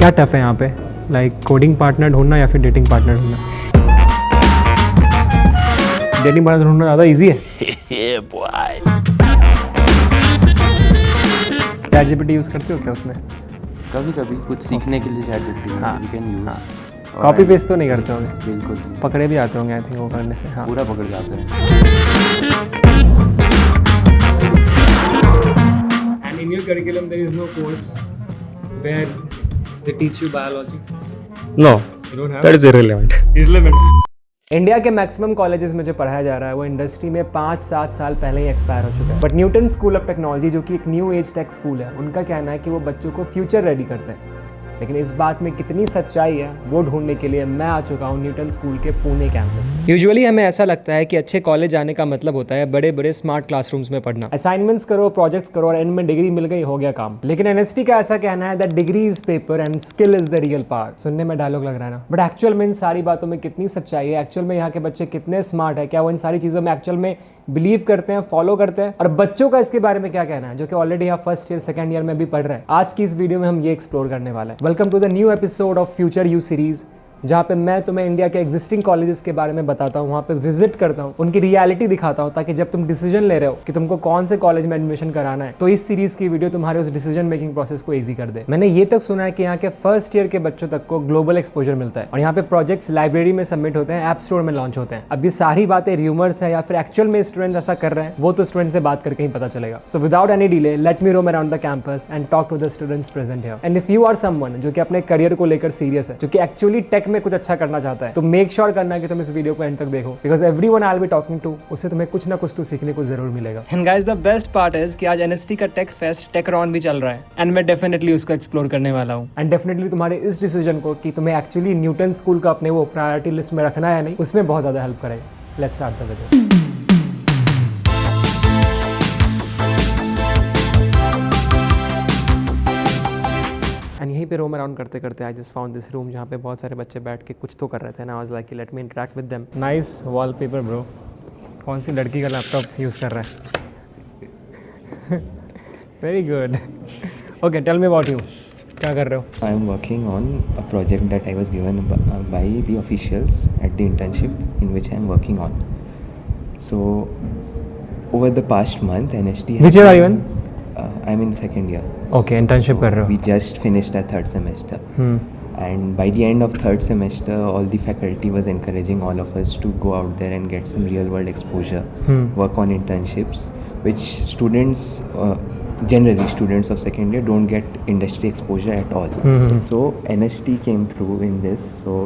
क्या टफ है यहाँ पे, लाइक कोडिंग पार्टनर ढूंढना या फिर डेटिंग पार्टनर ढूंढना? डेटिंग पार्टनर ढूंढना ज़्यादा इजी है। चैट जीपीटी यूज़ करते हो क्या उसमें? कभी कभी कुछ सीखने के लिए चैट जीपीटी हाँ, you can use. Copy paste तो नहीं करते होंगे? बिल्कुल पकड़े भी आते होंगे आई थिंक वो करने से। हाँ, पूरा पकड़ जाते हैं। And in your curriculum there is no course where they teach you biology? No, You don't have? that is irrelevant. Irrelevant. India के मैक्सिमम कॉलेजेस में जो पढ़ाया जा रहा है वो इंडस्ट्री में 5-7 साल पहले ही एक्सपायर हो चुका है। But Newton school of technology जो कि एक न्यू एज टेक स्कूल है, उनका कहना है कि वो बच्चों को फ्यूचर रेडी करते हैं। लेकिन इस बात में कितनी सच्चाई है वो ढूंढने के लिए मैं आ चुका हूँ न्यूटन स्कूल के पुणे कैंपस में। यूजुअली हमें ऐसा लगता है कि अच्छे कॉलेज जाने का मतलब होता है बड़े बड़े स्मार्ट क्लासरूम्स में पढ़ना, असाइनमेंट्स करो, प्रोजेक्ट्स करो और एंड में डिग्री मिल गई, हो गया काम। लेकिन एनएसटी का ऐसा कहना है that degree is paper and skill is the real part. सुनने में डायलॉग लग रहा है ना, बट एक्चुअल में इन सारी बातों में कितनी सच्चाई है? एक्चुअल में यहाँ के बच्चे कितने स्मार्ट है? क्या वो इन सारी चीज़ों में एक्चुअल में बिलीव करते हैं, फॉलो करते हैं? और बच्चों का इसके बारे में क्या कहना है जो कि ऑलरेडी यहाँ फर्स्ट ईयर सेकंड ईयर में भी पढ़ रहे हैं? आज की इस वीडियो में हम ये एक्सप्लोर करने वाले हैं। Welcome to the new episode of future you series, जहाँ पे मैं तुम्हें इंडिया के एग्जिस्टिंग कॉलेजेस के बारे में बताता हूँ, वहाँ पे विजिट करता हूँ, उनकी रियलिटी दिखाता हूँ, ताकि जब तुम डिसीजन ले रहे हो कि तुमको कौन से कॉलेज में एडमिशन कराना है तो इस सीरीज की वीडियो तुम्हारे उस डिसीजन मेकिंग प्रोसेस को ईजी कर दे। मैंने ये तक सुना है कि यहाँ के फर्स्ट ईयर के बच्चों तक को ग्लोबल एक्सपोजर मिलता है और यहाँ पे प्रोजेक्ट्स लाइब्रेरी में सबमिट होते हैं, ऐप स्टोर में लॉन्च होते हैं। अब ये सारी बातें रूमर्स है या फिर एक्चुअल में स्टूडेंट्स ऐसा कर रहे हैं, वो तो स्टूडेंट से बात करके ही पता चलेगा। So without any delay let me roam around the campus and talk to the students present here. And if you are someone जो कि अपने करियर को लेकर सीरियस है, जो कि एक्चुअली टेक में कुछ अच्छा करना चाहता है, तो मेक श्योर करना कि तुम इस वीडियो को एंड तक देखो, because everyone I will be talking to, उससे तुम्हें कुछ ना कुछ तो सीखने को जरूर मिलेगा। And guys the best part is कि आज एनएसटी का टेक फेस्ट टेकरॉन भी चल रहा है एंड मैं डेफिनेटली उसको एक्सप्लोर करने वाला हूँ। एंड डेफिनेटली तुम्हारे इस डिसीजन को कि तुम्हें एक्चुअली न्यूटन स्कूल का अपने वो प्रायोरिटी लिस्ट में रखना है नहीं, उसमें बहुत ज्यादा हेल्प करेगा। Let's start the video. यहीं पे रोम अराउंड करते करते I just found this room जहाँ पे बहुत सारे बच्चे बैठ के कुछ तो कर रहे थे ना। I was like let me interact with them. Nice wallpaper bro. कौन सी लड़की का लैपटॉप यूज़ कर रहा है? Very good. Okay tell me about you, क्या कर रहे हो? I am working on a project that I was given by the officials at the internship in which I am working on. So over the past month NHT has Which year are you in? I'm in second year. Okay internship कर रहे We हो। just finished our third semester. And by the end of third semester, all the faculty was encouraging all of us to go out there and get some real world exposure, work on internships, which students, generally students of second year don't get industry exposure at all. So NST came through in this. So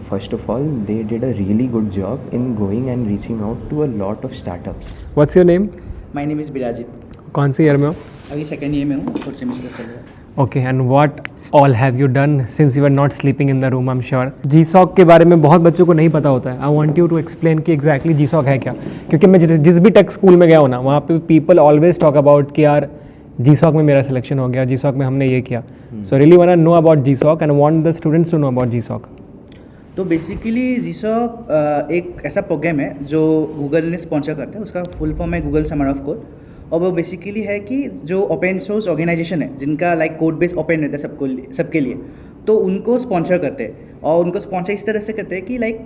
first of all, they did a really good job in going and reaching out to a lot of startups. What's your name? My name is Birajit. कौन सी year में हो? अभी second year में हूँ, fourth semester चल रहा है। Okay and what all have you done since you are not sleeping in the room? I am sure GSoC के बारे में बहुत बच्चों को नहीं पता होता है। I want you to explain कि एग्जैक्टली जीसॉक है क्या, क्योंकि मैं जिस भी टेक स्कूल में गया हूँ ना, वहाँ पे पीपल ऑलवेज टॉक अबाउट कि यार जीसॉक में मेरा सिलेक्शन हो गया, जीसॉक में हमने ये किया। So really want to know about GSoC and want the students to know about GSoC. तो बेसिकली जीसॉक एक ऐसा प्रोग्राम है जो गूगल ने स्पॉन्सर करता है, उसका फुल फॉर्म है गूगल समर ऑफ कोड। और वो बेसिकली है कि जो ओपन सोर्स ऑर्गेनाइजेशन है जिनका लाइक कोड बेस ओपन रहता है सबके लिए, तो उनको स्पॉन्सर करते हैं। और उनको स्पॉन्सर इस तरह से करते हैं कि लाइक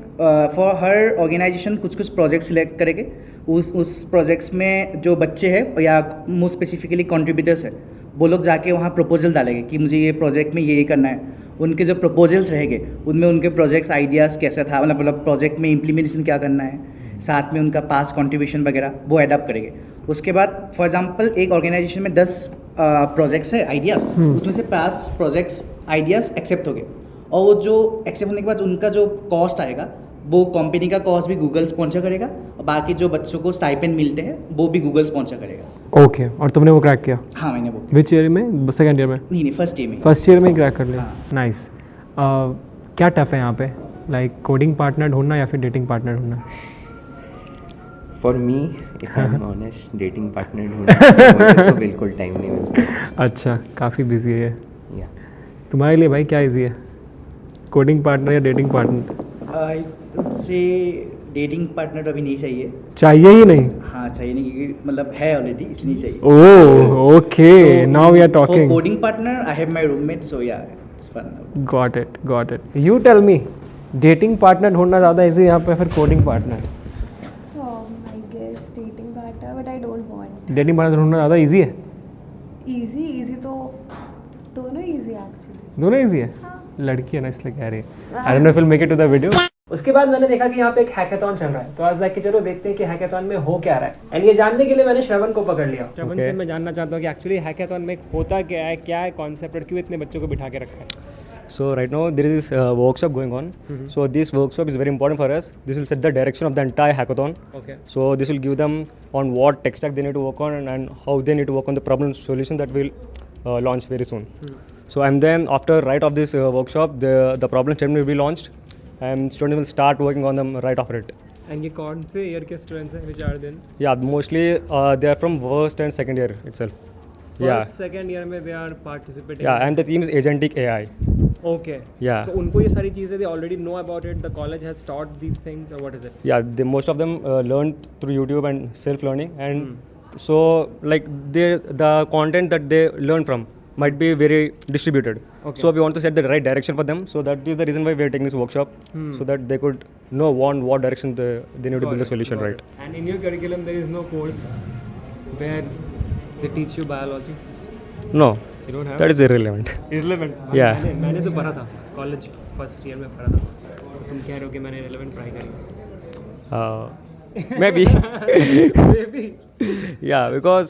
फॉर हर ऑर्गेनाइजेशन कुछ प्रोजेक्ट सिलेक्ट करेंगे। उस प्रोजेक्ट्स में जो बच्चे हैं या मोस्ट स्पेसिफिकली कॉन्ट्रीब्यूटर्स है, वो लोग जाके वहाँ प्रपोजल डालेंगे कि मुझे ये प्रोजेक्ट में ये करना है। उनके जो प्रपोजल्स रहेंगे उनमें उनके प्रोजेक्ट्स आइडियाज़ कैसा था, मतलब प्रोजेक्ट में इम्प्लीमेंटेशन क्या करना है, साथ में उनका पास कंट्रीब्यूशन वगैरह वो एडप्ट करेंगे। उसके बाद फॉर एग्जांपल एक ऑर्गेनाइजेशन में 10 प्रोजेक्ट्स है आइडियाज़, उसमें से 5 प्रोजेक्ट्स आइडियाज़ एक्सेप्ट हो गए। और वो जो एक्सेप्ट होने के बाद उनका जो कॉस्ट आएगा वो कंपनी का कॉस्ट भी गूगल स्पॉन्सर करेगा, और बाकी जो बच्चों को स्टाइपेंड मिलते हैं वो भी गूगल स्पॉन्सर करेगा। ओके और तुमने वो क्रैक किया? हाँ मैंने वो। विच ईयर में? सेकेंड ईयर में? नहीं फर्स्ट ईयर में। फर्स्ट ईयर में ही क्रैक कर लिया। नाइस। क्या टफ है यहाँ पे, लाइक कोडिंग पार्टनर ढूंढना या फिर डेटिंग पार्टनर ढूंढना? For me, if I'm honest, dating partner ढूंढने तो बिल्कुल टाइम नहीं मिलता। अच्छा, काफ़ी बिजी है। Yeah. तुम्हारे लिए भाई क्या इजी है, कोडिंग पार्टनर या dating partner? I would say dating partner तो अभी नहीं चाहिए। चाहिए ही नहीं? हाँ चाहिए नहीं, क्योंकि मतलब है ऑलरेडी, इसलिए नहीं चाहिए। Oh okay, now we are for talking. Coding partner I have my roommate, so yeah it's fun. Got it. You tell me, dating partner ढूंढना ज़्यादा easy यहाँ पे फिर coding partner? I guess dating partner, but I don't want. Dating partner ढूंढना ज़्यादा easy है? Easy तो दोनों easy actually. दोनों easy है? लड़की है ना इसलिए कह रही है. I don't know if we'll make it to the video. उसके बाद मैंने देखा कि यहाँ पे एक हैकेथॉन चल रहा है, तो आज लाइक कि चलो देखते हैं कि हैकेथॉन में हो क्या रहा है. एंड ये जानने के लिए मैंने श्रवण को पकड़ लिया. श्रवण से मैं जानना चाहता हूँ कि एक्चुअली हैकेथॉन में होता क्या है कॉन्सेप्ट और क्यों इतने बच्चों को बिठा के रखा है. So right now there is a workshop going on. So this workshop is very important for us. This will set the direction of the entire hackathon. Okay. So this will give them on what tech stack they need to work on and how they need to work on the problem solution that will launch very soon. So and then after right of this workshop, the problem statement will be launched, and students will start working on them right after it. And ये कौन से year के students हैं which are then? Yeah, mostly they are from first and second year itself. Yeah. First second year में they are participating. Yeah, and the theme is agentic AI. Okay. Yeah. तो उनको ये सारी चीज़ें they already know about it, the college has taught these things और what is it? Yeah, most of them learned through YouTube and self-learning, and so like the content that they learn from might be very distributed. Okay. So we want to set the right direction for them. So that is the reason why we are taking this workshop, so that they could know what direction they need to build the solution right. And in your curriculum there is no course where they teach you biology? No, You don't have? that is irrelevant. Irrelevant. Yeah. मैंने तो पढ़ा था college first year में पढ़ा था. तो तुम कह रहे हो कि मैंने irrelevant पढ़ाई करी. Maybe. Maybe. Yeah, because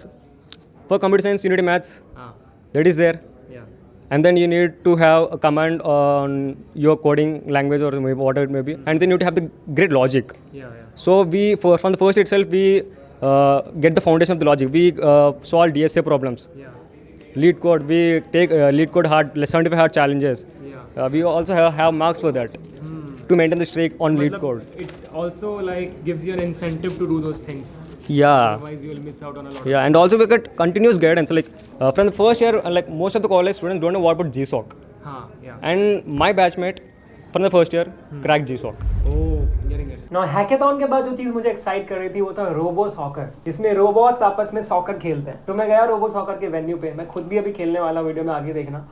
for computer science you need maths. हाँ. That is there. Yeah. And then you need to have a command on your coding language or maybe whatever it may be, and then you need to have the great logic. Yeah. So from the first itself we get the foundation of the logic. We solve DSA problems. Yeah. Lead code, we take lead code hard 75 hard challenges. Yeah. We also have marks for that to maintain the streak on lead मतलब code. It also like gives you an incentive to do those things. Yeah. Otherwise you will miss out on a lot. Yeah, and also we get continuous guidance. Like from the first year, like most of the college students don't know what about GSOC. हाँ. Yeah. And my batchmate from the first year cracked GSOC. Oh, getting it. Now hackathon के बाद जो चीज़ मुझे excite कर रही थी वो था रोबो सॉकर, जिसमें रोबोट्स आपस में सॉकर खेलते हैं. तो मैं गया रोबो सॉकर के वेन्यू पे. मैं खुद भी अभी खेलने वाला, वीडियो में आगे देखना.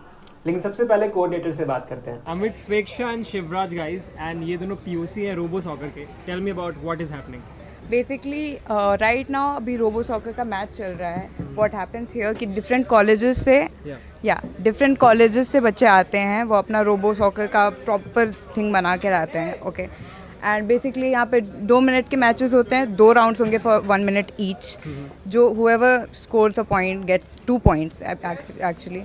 लेकिन सबसे पहले कोऑर्डिनेटर से बात करते हैं. अमित स्वेक्षा एंड शिवराज गाइस, एंड ये दोनों पीओसी हैं रोबो सॉकर के. Tell me about what is happening. Basically right now अभी रोबो सॉकर का मैच चल रहा है. व्हाट हैपेंस हियर कि डिफरेंट कॉलेजेस से डिफरेंट कॉलेजेस से बच्चे आते हैं, वो अपना रोबो सॉकर का प्रॉपर थिंग बना के लाते हैं. ओके, एंड बेसिकली यहाँ पे 2 मिनट के मैचेस होते हैं. 2 राउंड्स होंगे फॉर 1 मिनट ईच. जो whoever scores a point gets 2 points actually.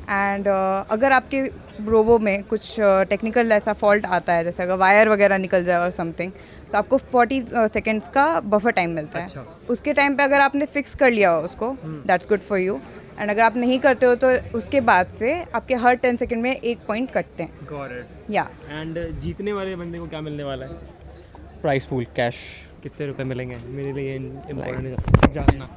And अगर आपके रोबो में कुछ टेक्निकल ऐसा फॉल्ट आता है, जैसे अगर वायर वगैरह निकल जाए और समथिंग, तो आपको 40 सेकेंड्स का बफर टाइम मिलता है. उसके टाइम पे अगर आपने फिक्स कर लिया हो उसको, that's good for you. And अगर आप नहीं करते हो तो उसके बाद से आपके हर 10 सेकेंड में 1 पॉइंट कटते हैं. Got it. या एंड जीतने वाले बंदे को क्या मिलने वाला है? Prize pool, cash. कितने रुपए मिलेंगे? मेरे लिए इम्पोर्टेंट है जानना.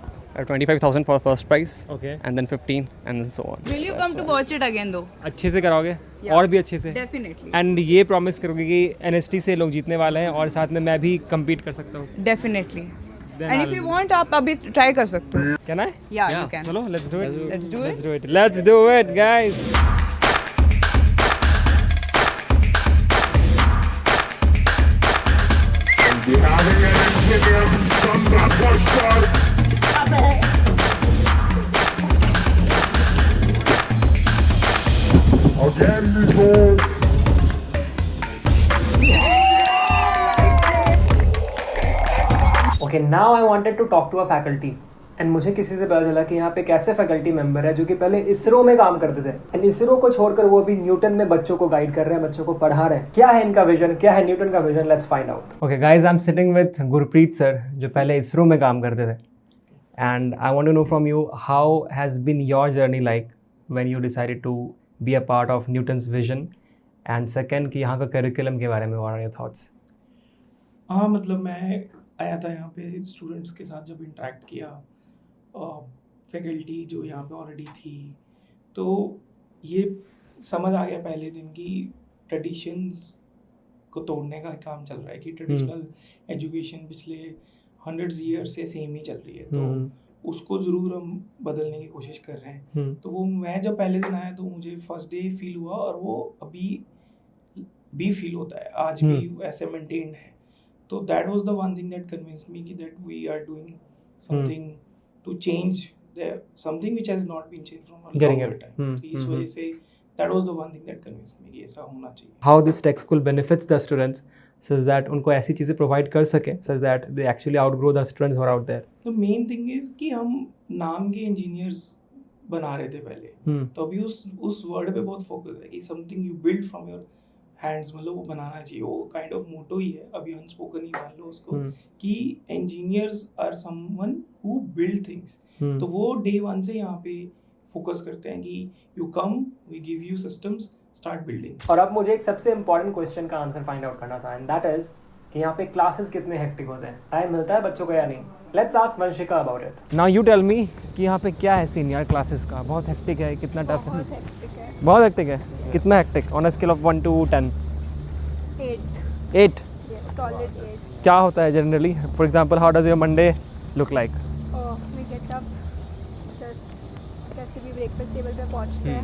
25,000 for first prize. Okay. And then 15 and then so on. Will you come to watch it again though? अच्छे से कराओगे और भी अच्छे से. डेफिनेटली. एंड ये प्रॉमिस करोगे कि एनएसटी से लोग जीतने वाले हैं और साथ में मैं भी compete कर सकता हूँ. Definitely. Then and if I'll- you want आप अभी ट्राई कर सकते हो. Can I? या यू कैन. चलो let's do it. Let's do it. Let's do it. Let's do it, guys. Okay, now I wanted to talk to a faculty. And मुझे किसी से पता चला कि यहाँ पे एक ऐसे फैकल्टी मेंबर है जो कि पहले इसरो में काम करते थे. एंड इसरो को छोड़कर वो अभी न्यूटन में बच्चों को गाइड कर रहे हैं, बच्चों को पढ़ा रहे हैं. क्या है इनका विजन, क्या है न्यूटन का vision? Let's find out. Okay guys, I am sitting with Gurpreet sir जो पहले इसरो में काम करते थे. And I want to know from you how has been your journey like when you decided to be a part of Newton's vision. And second कि यहाँ का curriculum के बारे में व्हाट आर योर थॉट्स? हाँ, मतलब मैं आया था यहाँ पे स्टूडेंट्स के साथ, जब इंटरेक्ट किया, फैकल्टी जो यहाँ पे ऑलरेडी थी, तो ये समझ आ गया पहले दिन कि ट्रेडिशंस को तोड़ने का काम चल रहा है. कि ट्रेडिशनल एजुकेशन पिछले 100 ईयर से सेम ही चल रही है. तो उसको ज़रूर हम बदलने की कोशिश कर रहे हैं। तो वो मैं जब पहले दिन आया तो मुझे फर्स्ट डे फील हुआ और वो अभी भी फील होता है, आज भी ऐसे मेंटेन्ड है। तो that was the one thing that convinced me कि that we are doing something to change something which has not been changed from a longer time. तो इस वजह से that was the one thing that convinced me कि ऐसा होना चाहिए। How this tech school benefits the students such that उनको ऐसी चीज़ें प्रोवाइड कर सकें such that they actually outgrow the students who are out there. The main thing is कि हम नाम के इंजीनियर्स बना रहे थे पहले, तो अभी उस वर्ड पे बहुत फोकस है कि something you build from your hands, मतलब वो बनाना चाहिए। वो काइंड ऑफ मोटो ही है, अभी अनस्पोकन ही मान लो उसको, कि engineers are someone who build things. तो वो डे वन से यहाँ पे फोकस करते हैं कि you come, we give you systems, start building. और अब मुझे एक सबसे इंपॉर्टेंट क्वेश्चन का आंसर फाइंड आउट करना था, एंड दैट इज कि यहाँ पे क्लासेस कितने हेक्टिक होते हैं, टाइम मिलता है बच्चों को या नहीं। Let's ask Vanshika about it. Now you tell me कि यहाँ पे क्या है सीन यार क्लासेस का, बहुत हेक्टिक है, कितना टफ है? बहुत हेक्टिक है। बहुत हेक्टिक है। कितना hectic on a scale of 1 to 10? 8 8। solid 8 क्या होता है generally? For example how does your Monday look like? we get up, just कैसे भी ब्रेकफास्ट टेबल पे पहुंचते हैं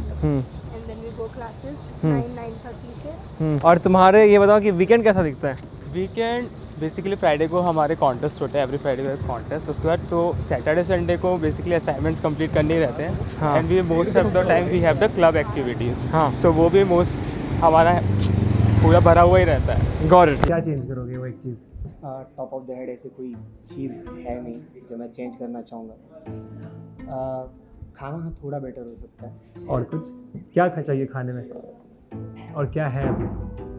and then we go classes 9:30 से। और तुम्हारे ये बताओ कि वीकेंड कैसा दिखता है? वीकेंड बेसिकली फ्राइडे को हमारे कॉन्टेस्ट होते हैं, एवरी फ्राइडे का कॉन्टेस्ट। उसके बाद तो सैटरडे संडे को बेसिकली असाइनमेंट्स कंप्लीट करने ही रहते हैं, and we most of the time we have the club activities. हाँ, तो वो भी मोस्ट हमारा पूरा भरा हुआ ही रहता है। Got it. क्या चेंज करोगे वो एक चीज़? टॉप ऑफ द हेड ऐसे कोई चीज़ है नहीं जो मैं चेंज करना चाहूँगा। खाना थोड़ा बेटर हो सकता है। और कुछ क्या चाहिए खाने में, और क्या है अभी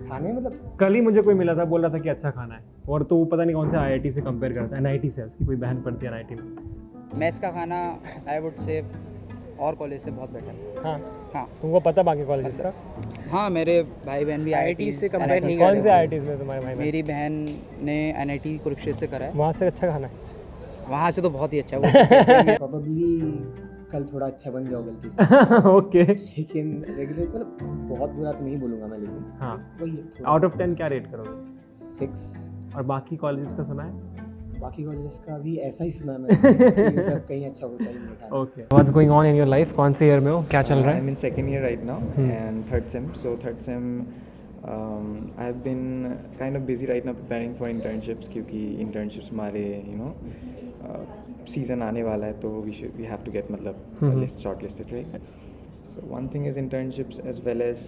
खाने मतलब कल ही मुझे कोई मिला था, बोल रहा था कि अच्छा खाना है, और तो वो पता नहीं कौन से IIT से कंपेयर करता है, NIT से, उसकी कोई बहन पढ़ती है NIT में। मेस का खाना आई वुड से और कॉलेज से बहुत बेटर है। हाँ हाँ तुमको पता बाकी कॉलेजेस का? हाँ, मेरे भाई बहन भी IIT से कंपेयर नहीं कौन से IITs में तुम्हारे भाई? मेरी बहन ने NIT कुरुक्षेत्र से करा है। वहाँ से अच्छा खाना है? वहाँ से तो बहुत ही अच्छा है वो। प्रॉबली कल थोड़ा अच्छा बन गया हो गलती से। ओके। लेकिन रेगुलर मतलब बहुत बुरा तो नहीं बोलूँगा मैं, लेकिन हाँ, वही आउट ऑफ 10 क्या रेट करोगे? 6। और बाकी कॉलेजेस का सुना है? बाकी कॉलेजेस का भी ऐसा ही सुना मैं कि मतलब कहीं अच्छा होता ही नहीं था। Okay, what's going on in your life? कौन से ईयर में हो, क्या चल रहा है? I'm in second year right now and third sem. So third sem, I've been kind of busy right now preparing for internships क्योंकि internships हमारे season आने वाला है, तो we have to get मतलब list shortlisted, right? So one thing is internships, as well as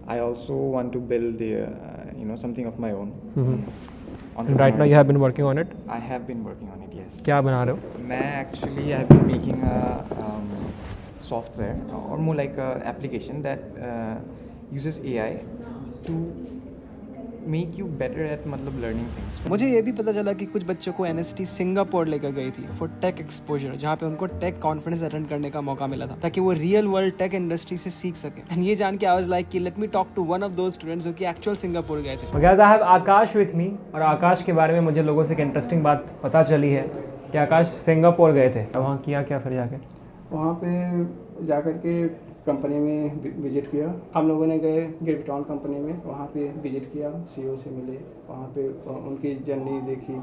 I also want to build something of my own. And right now you have been working on it? I have been working on it, yes. क्या बना रहे हो? मैं actually I have been making a software, or more like a application that uses AI to make you better at मतलब learning things. मुझे ये भी पता चला कि कुछ बच्चों को NST सिंगापुर लेकर गई थी फॉर टेक एक्सपोजर, जहाँ पे उनको टेक कॉन्फ्रेंस अटेंड करने का मौका मिला था ताकि वो रियल वर्ल्ड टेक इंडस्ट्री से सीख सके। एंड ये जान के आई वाज लाइक कि let me talk to one of those students जो कि एक्चुअल सिंगापुर गए थे। Guys, I have Aakash with me, और आकाश के बारे में मुझे लोगों से एक इंटरेस्टिंग बात पता चली है कि आकाश सिंगापुर गए थे। वहाँ किया क्या फिर जाके? वहाँ पे जाकर के कंपनी में विजिट किया। हम लोगों ने गए गिरबिटॉन कंपनी में, वहाँ पे विजिट किया, CEO से मिले, वहाँ पे उनकी जर्नी देखी,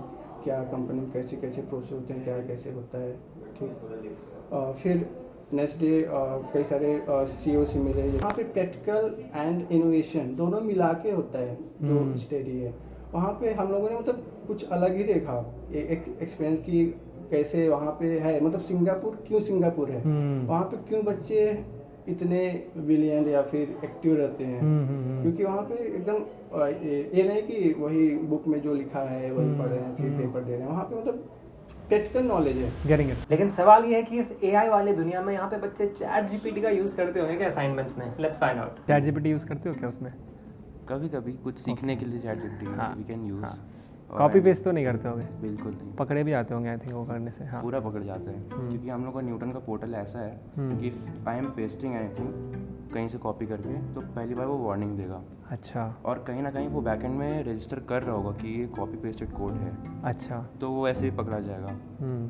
क्या कंपनी में कैसे कैसे प्रोसेस होते हैं, क्या कैसे होता है, ठीक। फिर नेक्स्ट डे कई सारे CEO से मिले। यहाँ पे प्रैक्टिकल एंड इनोवेशन दोनों मिला के होता है जो स्टडी है। वहाँ पे हम लोगों ने मतलब कुछ अलग ही देखा, एक एक्सपीरियंस की कैसे वहाँ पे है, मतलब सिंगापुर क्यों सिंगापुर है, वहाँ पे क्यों बच्चे इतने ब्रिलियंट या फिर एक्टिव रहते हैं, क्योंकि वहाँ पे एकदम ये नहीं कि वही बुक में जो लिखा है वही पढ़ रहे हैं फिर पेपर दे रहे हैं, वहाँ पे मतलब प्रैक्टिकल नॉलेज है। Getting it. लेकिन सवाल ये है कि इस AI वाली दुनिया में यहाँ पे बच्चे चैट GPT का यूज़ करते होंगे क्या असाइनमेंट्स में? Let's find out. Chat GPT use करते हो क्या उसमें? कभी कभी कुछ सीखने के लिए chat GPT we can use. Copy paste तो नहीं करते होंगे? बिल्कुल नहीं। पकड़े भी आते होंगे आई थिंक वो करने से। हाँ, पूरा पकड़ जाते हैं क्योंकि हम लोग का न्यूटन का पोर्टल ऐसा है कि if I am pasting anything कहीं से कॉपी करके, तो पहली बार वो वार्निंग देगा। अच्छा और कहीं ना कहीं वो बैकएंड में रजिस्टर कर रहा होगा कि ये कॉपी पेस्टेड कोड है, अच्छा तो वो ऐसे ही पकड़ा जाएगा।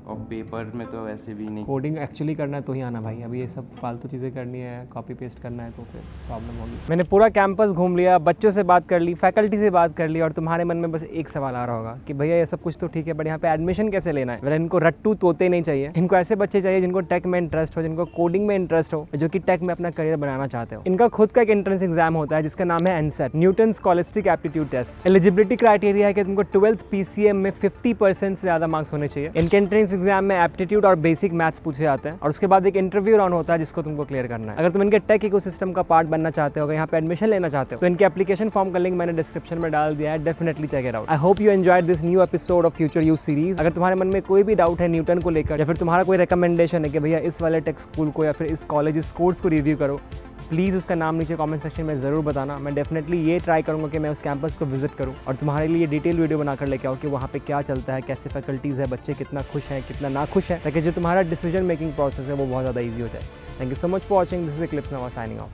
और पेपर में तो वैसे भी नहीं। कोडिंग एक्चुअली करना है तो ही आना भाई, अभी ये सब फालतू चीज़ें करनी है, कॉपी पेस्ट करना है तो फिर प्रॉब्लम होगी। मैंने पूरा कैंपस घूम लिया, बच्चों से बात कर ली, फैकल्टी से बात कर ली, और तुम्हारे मन में बस एक सवाल आ रहा होगा कि भैया ये सब कुछ तो ठीक है, बट यहाँ पे एडमिशन कैसे लेना है। इनको रट्टू तोते नहीं चाहिए, इनको ऐसे बच्चे चाहिए जिनको टेक में इंटरेस्ट हो, जिनको कोडिंग में इंटरेस्ट हो, जो कि टेक में अपना करियर बनाना चाहते हो। इनका खुद का एक एंट्रेंस एग्जाम होता है जिसका नाम है NSAT, Newton scholastic aptitude test. Eligibility criteria है कि तुमको 12th PCM में 50% से ज़्यादा मार्क्स होने चाहिए। इनके एंट्रेंस एग्जाम में एप्टीट्यूड और बेसिक मैथ्स पूछे जाते हैं, और उसके बाद एक इंटरव्यू राउंड होता है जिसको तुमको क्लियर करना है। अगर तुम इनके टेक इकोसिस्टम का पार्ट बनना चाहते हो, अगर यहाँ पे एडमिशन लेना चाहते हो, तो इनके एप्लीकेशन फॉर्म का लिंक मैंने डिस्क्रिप्शन में डाल दिया है, definitely check it out. I hope you enjoyed this new episode of future you series. अगर तुम्हारे मन में कोई भी डाउट है न्यूटन को लेकर, या फिर तुम्हारा कोई रिकमेंडेशन है कि भैया इस वाले टेक स्कूल को या फिर इस कॉलेज इस कोर्स को रिव्यू करो, प्लीज़ उसका नाम नीचे कमेंट सेक्शन में ज़रूर बताना। मैं डेफिनेटली ये ट्राई करूँगा कि मैं उस कैंपस को विजिट करूँ और तुम्हारे लिए डिटेल वीडियो बनाकर लेके आओ कि वहाँ पे क्या चलता है, कैसे फैकल्टीज़ है, बच्चे कितना खुश हैं, कितना ना खुश हैं, ताकि जो तुम्हारा डिसीजन मेकिंग प्रोसेस है वो बहुत ज़्यादा ईजी हो जाए। Thank you so much for watching, this is Eclipse नवा साइनिंग ऑफ।